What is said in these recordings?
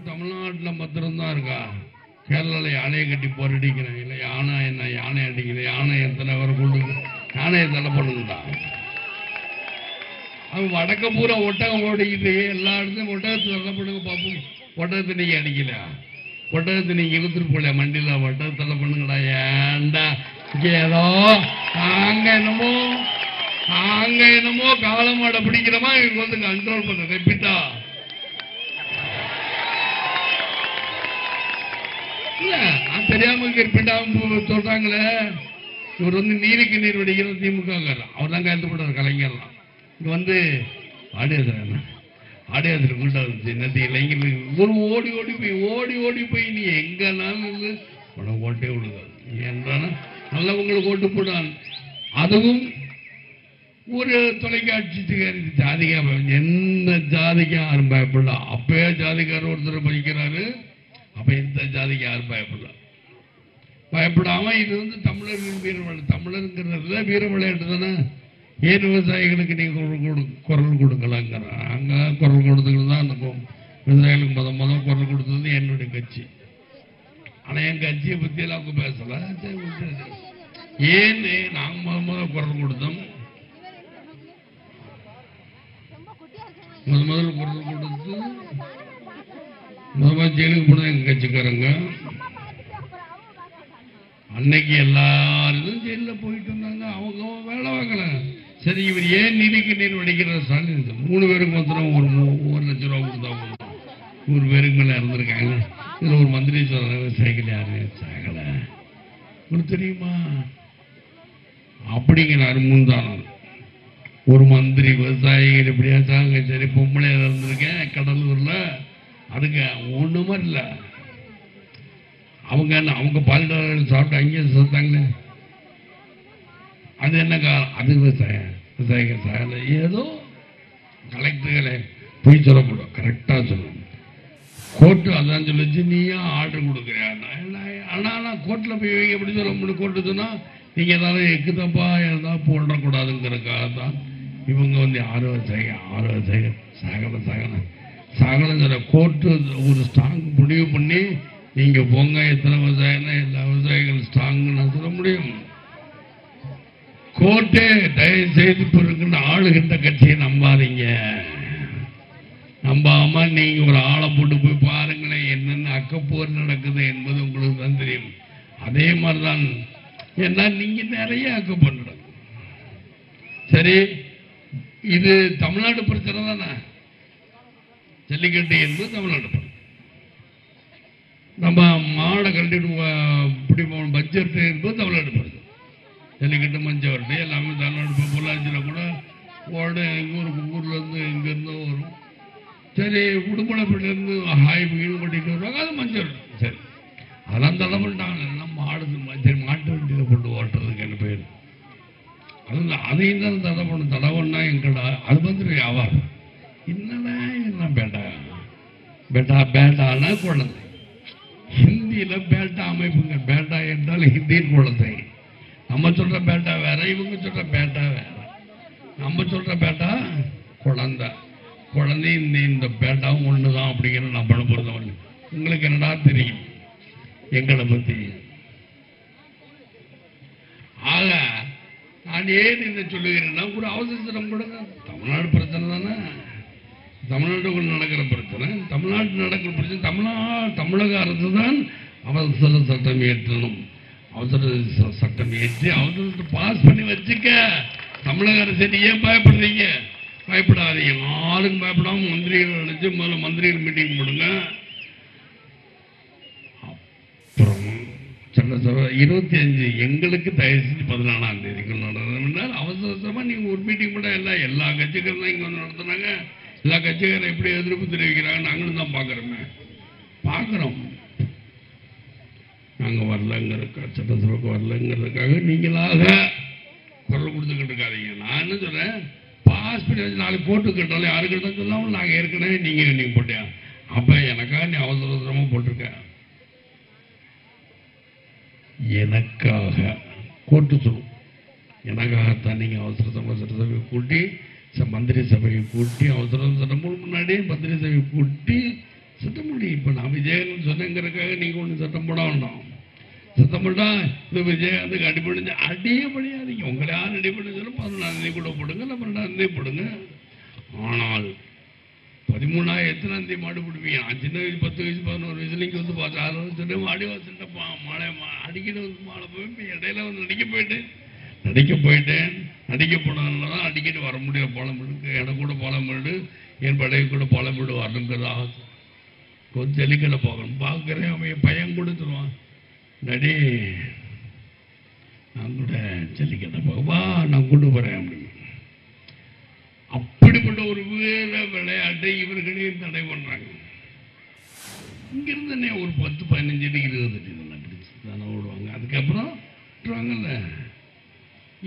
தமிழ்நாட்டில் மாத்திரம்தான் இருக்கா? கேரளாவில் யானையை கட்டி போரடிக்கிறேன் இல்லை, யானை என்ன யானை அடிக்கிறேன், யானை எத்தனை பேரை கொண்டு யானையை தடை பண்ணுங்கடா. அவன் வடக்க பூரா ஒட்டகம் ஓடிக்கிட்டு எல்லா இடத்துலையும் ஒட்டகத்தை தடை பண்ணுங்க பார்ப்போம். ஒட்டகத்தை நீங்க அடிக்கலையா? ஒட்டகத்தை நீங்க இழுத்துட்டு போல மண்டியில் ஒட்டகத்தை தடை பண்ணுங்கடா. ஏண்டா ஏதோ அங்க என்னமோ காலமாட பிடிக்கிறமா இவங்க வந்து கண்ட்ரோல் பண்ண ரெப்பிட்டா இல்ல தெரியாம இருப்பிட்டா சொல்றாங்களே. இவர் வந்து நீருக்கு நீர் வடிக்கிற திமுக அவர் தான் கையெழுத்து போட்டார். கலைஞர்லாம் இங்க வந்து ஆடியாதிரி கூட்ட என்னத்தை இளைஞர்களுக்கு ஒரு ஓடி போய் நீ எங்கனாலும் உனக்கு ஓட்டே விடுதாது என்றாலும் நல்லவங்களுக்கு ஓட்டு போடான். அதுவும் ஒரு தொலைக்காட்சி ஜாதிகா எந்த ஜாதிக்கு யாரும் பயப்படல. அப்பயே ஜாதிக்காரர் ஒருத்தர் படிக்கிறாரு. அப்ப எந்த ஜாதிக்கு யாரும் பயப்படாம இது வந்து தமிழர்கள் வீர விளையாட்டு. தமிழருங்கிறதுல வீர விளையாட்டு தானே. ஏன் விவசாயிகளுக்கு நீங்க குரல் கொடுக்கலாங்கிற அங்க குரல் கொடுத்துக்கிட்டு தான் அந்த விவசாயிகளுக்கு முதல் குரல் கொடுத்தது என்னுடைய கட்சி. ஆனா என் கட்சியை பத்தி எல்லாம் அவங்க பேசல. ஏன் நாங்க முதல் குரல் கொடுத்தோம். முதல் குரல் கொடுத்து முதல் ஜெயிலுக்கு போனது எங்க கட்சிக்காரங்க. அன்னைக்கு எல்லாரும் ஜெயிலில் போயிட்டு இருந்தாங்க. அவங்க வேலை வாங்கல. சரி இவர் ஏன் நிதிக்கு நீர் வடிக்கிற ஸ்டாலின் 3 பேருக்கு மாத்திரம் ஒரு 1 லட்சம் ரூபா கொடுத்தா 100 பேருக்கு மேல இறந்துருக்காங்க. இதுல ஒரு மந்திரி சொல்றாங்க சைக்கிள் யாரு சாகல உங்களுக்கு தெரியுமா அப்படிங்கிறாரு. முன்தானம் ஒரு மந்திரி விவசாயிகள் எப்படியாச்சாங்க. சரி பொம்பளை இருந்திருக்கேன் கடலூர்ல அதுக்கு ஒண்ணுமா இல்லை. அவங்க பாலிடாளர்கள் சாப்பிட்டு அங்கேயே சொல்லிட்டாங்களே. அது என்ன காலம்? அது விவசாயிகள் சாகல. ஏதோ கலெக்டர்களை போய் சொல்லக்கூடாது, கரெக்டா சொல்லணும். கோர்ட்டு அதான் சொல்லிச்சு. நீயா ஆர்டர் கொடுக்குறியா? ஆனா கோர்ட்ல போய் எப்படி சொல்ல முடியும்? கோர்ட்டு சொன்னா நீங்க ஏதாவது எக்குதப்பா ஏதாவது போடக்கூடாதுங்கிறதுக்காக தான் இவங்க வந்து 6 விவசாயிகள் சாகலம் சொல்ல கோர்ட்டு ஒரு ஸ்ட்ராங் முடிவு பண்ணி நீங்க போங்க எத்தனை விவசாயம்னா எல்லா விவசாயிகள் ஸ்ட்ராங் சொல்ல முடியும். கோர்ட்டே தயவு செய்து பிறகு ஆளுகின்ற கட்சியை நம்பாதீங்க. நம்பாம நீங்க ஒரு ஆளை போட்டு போய் பாருங்களேன் என்னென்ன அக்கப்போர் நடக்குது என்பது உங்களுக்கு தான் தெரியும். அதே மாதிரிதான் ஏன்னா நீங்க நிறைய அக்கப்போர் நடக்கும். சரி இது தமிழ்நாடு பிரச்சனை தானே. ஜல்லிக்கட்டு என்பது தமிழ்நாடு பிரச்சனை. நம்ம மாடை கட்டிட்டு இப்படி பட்ஜெட் என்பது தமிழ்நாடு பிரச்சனை. ஜல்லிக்கட்டு மஞ்சவரட்டு எல்லாமே தமிழ்நாடு. பொள்ளாச்சியில் கூட ஓடு ஊர்ல இருந்து இங்கிருந்து வரும். சரி உடுமலைப்பட்டிலிருந்து வீடு கட்டிட்டு வருவாங்க. அது மஞ்சவரட்டு. சரி அதெல்லாம் தடை பண்ணிட்டாங்க. எல்லாம் சரி மாட்டு வண்டியில் கொண்டு ஓட்டுறதுக்கு என்ன பேர் அதையும் தான் தடை பண்ணா எங்கடா அது வந்து வியாபாரம். என்னடா என்ன பேட்டானா குழந்தை. ஹிந்தியில பேட்டா அமைப்புங்க. பேட்டா என்றால் ஹிந்தியின் குழந்தை. நம்ம சொல்ற பேட்டா வேற, இவங்க சொல்ற பேட்டா வேற. நம்ம சொல்ற பேட்டா குழந்தை. இந்த பேட்டாவும் ஒண்ணுதான் அப்படிங்கிற நம்ம பொறுத்தவரை. உங்களுக்கு என்னடா தெரியும் எங்களை பத்தி? ஆக நான் ஏன் இதை சொல்லுகிறேன்னா ஒரு அவசரம் கொடுங்க. தமிழ்நாடு பிரச்சனை தானே. தமிழ்நாட்டுக்குள் நடக்கிற பிரச்சனை. தமிழ்நாட்டில் நடக்கிற பிரச்சனை. தமிழக அரசு தான் அவசர சட்டம் இயற்றணும். அவசர சட்டம் ஏற்றி அவசரத்தை பாஸ் பண்ணி வச்சுக்க. தமிழக அரசு ஏன் பயப்படுறீங்க? பயப்படாதீங்க. யாருக்கும் பயப்படாம மந்திரிகள் அழைச்சு முதல்ல மந்திரிகள் மீட்டிங் போடுங்க. அப்புறம் சட்டசபை 25 எங்களுக்கு தயவு செஞ்சு 14ஆம் தேதிக்குள் நடந்தது. அவசரமா நீங்க ஒரு மீட்டிங் போட எல்லா கட்சிகளும் தான் இங்க வந்து நடத்துனாங்க. எல்லா கட்சிகளும் எப்படி எதிர்ப்பு தெரிவிக்கிறாங்க நாங்களும் தான் பார்க்கிறோம். நாங்க வரலங்கிறதுக்காக சட்டசபைக்கு வரலங்கிறதுக்காக நீங்களாக குரல் கொடுத்துக்கிட்டு இருக்காதீங்க. நான் என்ன சொல்றேன், பாஸ் பண்ணி வச்சு நாளைக்கு போட்டு கேட்டாலும் யாருக்கிட்ட சொல்லாமல் நாங்கள் ஏற்கனவே நீங்க போட்டியா அப்ப எனக்காக நீ அவசரமா போட்டிருக்க. எனக்காக கோர்ட்டு சொல்லும். எனக்காகத்தான் நீங்க அவசர சபையை கூட்டி மந்திரி சபையை கூட்டி அவசர சட்டம் முன்னாடி மந்திரி சபையை கூட்டி சட்டம் பண்ணி இப்போ நான் விஜயகாந்த் சொன்னேங்கிறதுக்காக நீங்கள் ஒன்று சட்டம் போட வேண்டாம். சத்தம் போட்டா இந்த விஜயகாந்துக்கு அடிப்படைஞ்சு அடியே படியாதீங்க. உங்களை யார் அடிப்படை சொல்ல 14 கூட போடுங்க, இல்லை 12 போடுங்க. ஆனால் 13 எத்தனாம் தேதி மாடு பிடிப்பீங்க? 5 வயசு 10 வயசு 11 வயசுல இங்கே வந்து பார்த்து 6 வருஷம் மாடி வாசல்கிட்ட மழை அடிக்கிட்டு வந்து மாலை போய் இடையில வந்து நடிக்க போயிட்டேன். நடிக்க போனதுனால தான் அடிக்கடி வர முடியாது. பாலமேடு எனக்கு கூட பாலமேடு, என் படையை கூட பாலமேடு வரணுங்கிறதா கொஞ்சம் ஜல்லிக்கடை போகணும் பார்க்குறேன். அவன் பையன் கொடுத்துருவான், நடி நான் கூட ஜல்லிக்கட்டை போகவா, நான் கொண்டு போகிறேன் அப்படின்னு. அப்படிப்பட்ட ஒரு வீர விளையாட்டை இவர்களையும் தடை பண்ணுறாங்க. இங்கிருந்தே ஒரு 10-15 அடி 20 அடி இதெல்லாம் பிடிச்சி தானே ஓடுவாங்க. அதுக்கப்புறம் விட்டுருவாங்கல்ல.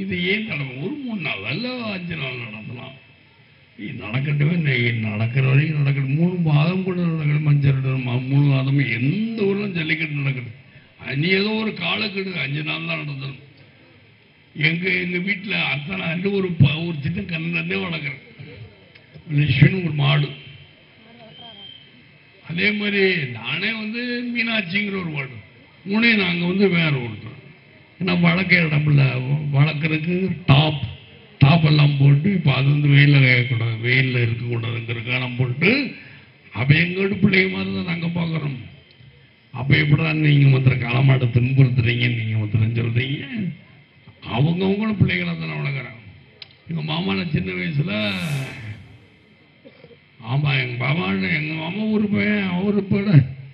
இது ஏன் தடவை? ஒரு 3 நாள் அல்ல 5 நாள் நடத்தலாம். நடக்கட்டுமே, நடக்கிற வரைக்கும் நடக்கட்டும். 3 மாதம் கூட நடக்கணும். மஞ்சள் 3 மாதமும் எந்த ஊரிலும் ஜல்லிக்கட்டு நடக்கணும். நீ ஏதோ ஒரு காலக்கெடு 5 நாள் தான் நடத்தணும். எங்க வீட்டில் அத்தனை ஆண்டு ஒரு சின்ன கண்ணே வளர்க்குறேன். லட்சுமின்னு ஒரு மாடு. அதே மாதிரி நானே வந்து மீனாட்சிங்கிற ஒரு மாடு. 3 நாங்கள் வேற ஒருத்தர். ஏன்னா வளர்க்க இடம் இல்லை, வளர்க்குறதுக்கு டாப் எல்லாம் போட்டு இப்போ அது வெயிலில் கேட்கக்கூடாது, வெயிலில் இருக்கக்கூடாதுங்கிறதுக்காக நம்ம போட்டு அப்போ எங்களோட பிள்ளைங்க மாதிரி தான் நாங்கள் பார்க்குறோம். அப்போ எப்படிதான் நீங்கள் மாத்திரம் களமாட்டை துன்புறுத்துறீங்க, நீங்கள் மாத்திரம் சொல்கிறீங்க. அவங்கவுங்களோட பிள்ளைகளை தானே வளர்க்குறாங்க. எங்கள் மாமான சின்ன வயசில் ஆமாம் எங்கள் மாமா ஒரு பையன் அவரு போட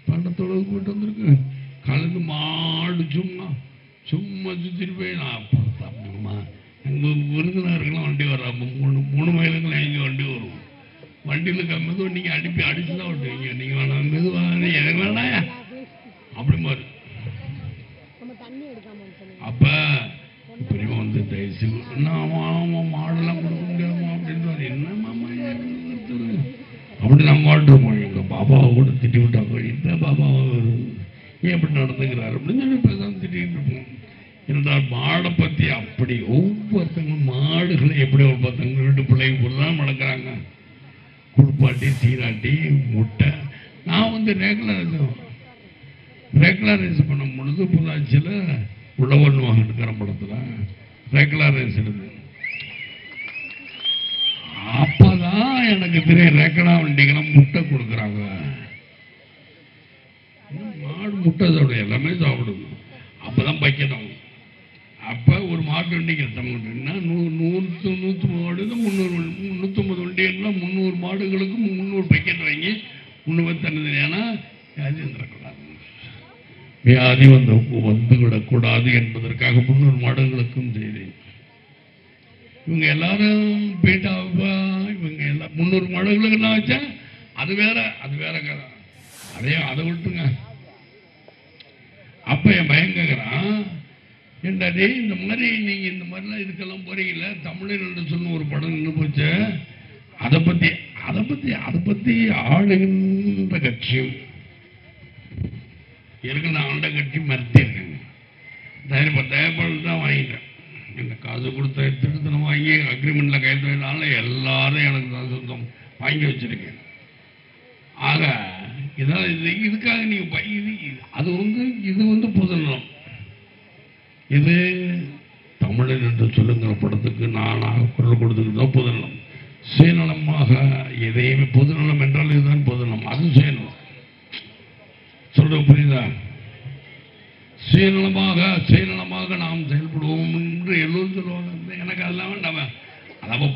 பண்டத்தோடு போட்டு வந்திருக்கு. கலந்து மாடு சும்மா சுற்றிட்டு போய் நான் அப்படிமா எங்கள் விருந்தினருக்கெல்லாம் வண்டி வர்றாங்க. 3 மைலுக்கெல்லாம் எங்கே வண்டி வரும். வண்டியில் மெதுவாக நீங்கள் அடிச்சு தான் விட்டுவீங்க. நீங்கள் வேணாம் மெதுவாக எனக்கு வேணாயா அப்படி மாதிரி. அப்போ பெரியமா வந்து தயசு ஆமாம் மாடெல்லாம் கொடுக்க முடியாமா அப்படின்றாரு. என்ன மாமா அப்படி நம்ம வாழ்ந்துருப்போம். எங்கள் பாபாவை கூட திட்டி விட்டாங்க, இந்த பாபாவை ஏன் எப்படி நடந்துக்கிறாரு அப்படின்னு சொல்லி பேசாமல் திட்டிகிட்டு இருப்போம். என்றால் மாடை பற்றி அப்படி ஒவ்வொருத்தங்களும் மாடுகளை எப்படி ஒவ்வொருத்தங்க வீட்டு பிள்ளைங்க கூட தான் வளர்க்குறாங்க. குடுப்பாட்டி சீராட்டி முட்டை. நான் வந்து ரெகுலரைஸ் பண்ணும் பொழுது பொள்ளாச்சியில் உழவன் வாங்கிட்டு படத்தில் ரெகுலரைஸ் எடுது. அப்பதான் எனக்கு தெரியும் ரெக்கடா வண்டிக்கெல்லாம் முட்டை கொடுக்குறாங்க. மாடு முட்டை சாப்பிடும், எல்லாமே சாப்பிடுது. அப்பதான் பைக்கணும். அப்போ ஒரு மாட்டு வண்டிக்கு எத்தனை 100-130 மாடு 350 வண்டின்னா 300 மாடுகளுக்கு 300 பைக்கெட் வாங்கி 3 தண்ணி. ஏன்னா வியாதி வந்துடக்கூடாது, வியாதி வந்துவிடக்கூடாது என்பதற்காக 300 மாடுகளுக்கும் செய்தேன். இவங்க எல்லாரும் போயிட்டா இவங்க எல்லாம் 300 மாடுகளுக்கு நான் வச்சேன். அது வேற கதை. அதை விட்டுங்க. அப்ப என் பையன் கேட்குறான், என்னடே இந்த மாதிரி நீங்க இந்த மாதிரிலாம் இதுக்கெல்லாம் போறீங்கல்ல, தமிழர் என்று சொன்ன ஒரு படம் நின்று போச்சு. அதை பத்தி ஆளுகின்ற கட்சியும் இருக்கு. நான் ஆண்ட கட்சி மறுத்தி இருக்கேங்க. தயப்பாடு தான் வாங்கிட்டேன். இந்த காசு கொடுத்த திருத்தனம் வாங்கி அக்ரிமெண்ட்ல கையெழுத்தினால எல்லாரும் எனக்கு தான் சொந்தம் வாங்கி வச்சிருக்கேன். ஆக இதான் இதுக்காக நீங்க இது வந்து பொதுநலம். இது தமிழன் என்று சொல்லுங்கிற படத்துக்கு நானாக குரல் கொடுத்துக்கிட்டு தான் பொதுநலம். சுயநலமாக எதையுமே பொதுநலம் என்றால் இதுதான் பொதுநலம், அது சுயநலம். சொல்ற புரியுதா? சுயநலமாக நாம் செயல்படுவோம் என்று எல்லோரும் சொல்லுவாங்க. எனக்கு அதெல்லாம் வேண்டாம். அதாவது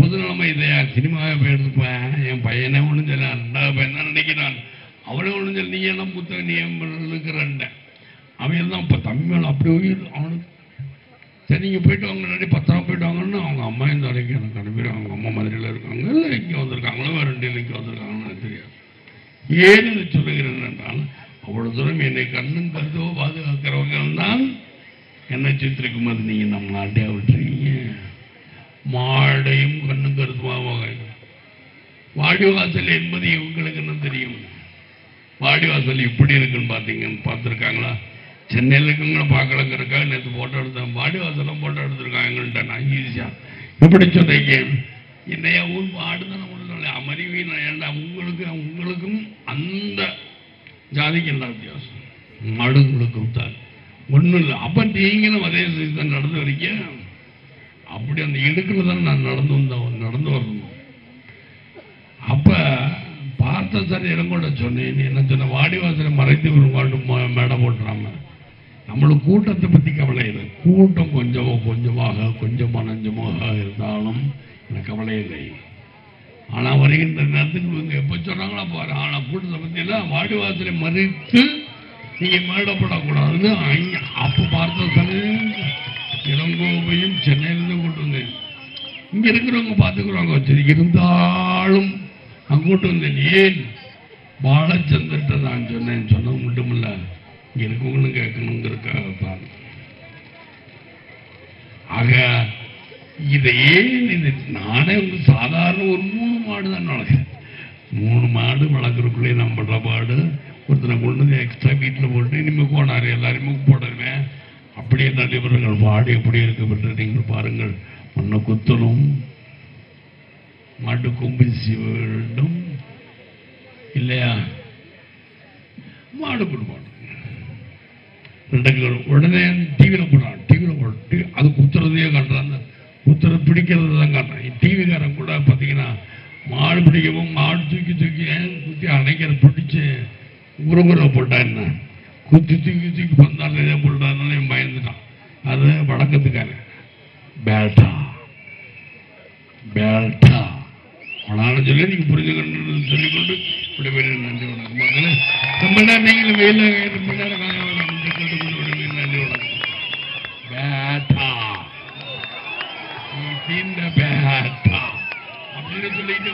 பொதுநலமா இதையா சினிமாவை போய் எடுத்துப்பேன். என் பையனே ஒன்றும் சொல்ல, 2வது பையன் தான் நினைக்கிறான். அவனே ஒன்றும் சொல்ல, நீ என்ன புத்தகம் நீ இருக்கிற அவன் எல்லாம் இப்போ தமிழ் அப்படி அவனுக்கு சரி நீங்கள் போயிட்டு வாங்க, முன்னாடி 10 ரூபா போயிட்டு வாங்கன்னு அவங்க அம்மா இந்த வரைக்கும் எனக்கு அனுப்பிடுவாங்க. அவங்க அம்மா மதுரையில் இருக்காங்க, இல்லை இங்கே வந்திருக்காங்களோ வேறு 2 இங்கே வந்திருக்காங்கன்னு எனக்கு தெரியாது. ஏன் இதை சொல்லுகிறேன் என்றால், அவ்வளோ தூரம் என்னை கண்ணும் கருதோ பாதுகாக்கிறவங்க தான் என்னை சித்திரிக்கும் போது நீங்கள் நம்ம நாட்டையா விட்டுருக்கீங்க. மாடையும் கண்ணும் கருத்துமாக வாடிவாசல் என்பது இவங்களுக்கு என்ன தெரியும்? வாடிவாசல் இப்படி இருக்குன்னு பார்த்துருக்காங்களா? சென்னையில் இருக்கவங்கள பார்க்கலங்கிறக்காக நேற்று போட்டோ எடுத்தேன். வாடிவாசலாம் போட்டோ எடுத்துருக்காங்கள்ட்ட நான் ஈஸியாக எப்படி சொல்றீங்க? என்னையா ஊர் ஆடு தானே உள்ள அமறிவீன ஏண்டா உங்களுக்கும் அந்த ஜாதிக்கு என்ன வித்தியாசம்? மாடுங்களுக்கும் தான் ஒன்றும் இல்லை. அப்போ நீங்களும் அதே தான் நடந்து வரீங்க. அப்படி அந்த இடுக்கில் தான் நான் நடந்து வரணும். அப்போ பார்த்த சார் இடம் சொன்னேன். நீ என்ன சொன்ன, வாடிவாசலை மறைத்து ஒரு மேடை போட்டுறாம. நம்மளுக்கு கூட்டத்தை பற்றி கவலை இல்லை. கூட்டம் கொஞ்சமாக கொஞ்சமாக நஞ்சமாக இருந்தாலும் எனக்கு கவலை இல்லை. ஆனால் வருகின்ற நேரத்துக்கு இவங்க எப்போ சொன்னாங்களோ பாரு. ஆனால் கூட்டத்தை பற்றியெல்லாம் வாடிவாசலை மறைத்து நீங்கள் மேடப்படக்கூடாதுன்னு அப்போ பார்த்த சார் இளங்கோவையும் சென்னையிலிருந்து கூட்டு வந்தேன். இங்கே இருக்கிறவங்க பார்த்துக்குறவங்க வச்சு இருந்தாலும் நான் கூட்டு வந்தேன். ஏன் பாலச்சந்திரத்தை நான் சொன்னது மட்டும் இல்லை, இங்கே இருக்கவங்களும் கேட்கணுங்கிறதுக்காகத்தான். ஆக இதை ஏன் இது நானே சாதாரண ஒரு 3 மாடு தான் வளர்க்குறேன். 3 மாடு வளர்க்குறதுக்குள்ளே நான் படுற பாடு. ஒருத்தனை கொண்டு வந்து எக்ஸ்ட்ரா வீட்டில் போட்டு இனிமேல் போனார் எல்லாருமே போடுறேன். அப்படியே நடைபெறுங்கள். வாடி அப்படியே இருக்கப்பட்டு நீங்கள் பாருங்கள். மண்ணை குத்தணும், மாட்டு கொம்பு சீவ வேண்டும் இல்லையா? மாடு கொடுப்பாடு உடனே டிவியில் போட்டு அது குத்துறதையே காட்டுறாங்க. குத்துறது பிடிக்கிறது தான் காட்டுறான். டிவிக்காரன் கூட பார்த்தீங்கன்னா மாடு பிடிக்கவும் மாடு தூக்கி குத்தி அணைக்கிற பிடிச்சி உருகுற போட்டா என்ன தூக்கி வந்தால் இதே போட்டாருனால பயந்துட்டான். அது வழக்கத்துக்காரன் பேல்டா ஆனாலும் சொல்லி நீங்க புரிஞ்சுக்கணும்னு சொல்லிக்கொண்டு இப்படி பேர் நன்றி வணக்கம். மக்களே ரொம்ப நேரம் நீங்களும் வெயில ரொம்ப நேரம் நன்றி வணக்கம். பேட்டா பேட்டா அப்படின்னு சொல்லிட்டு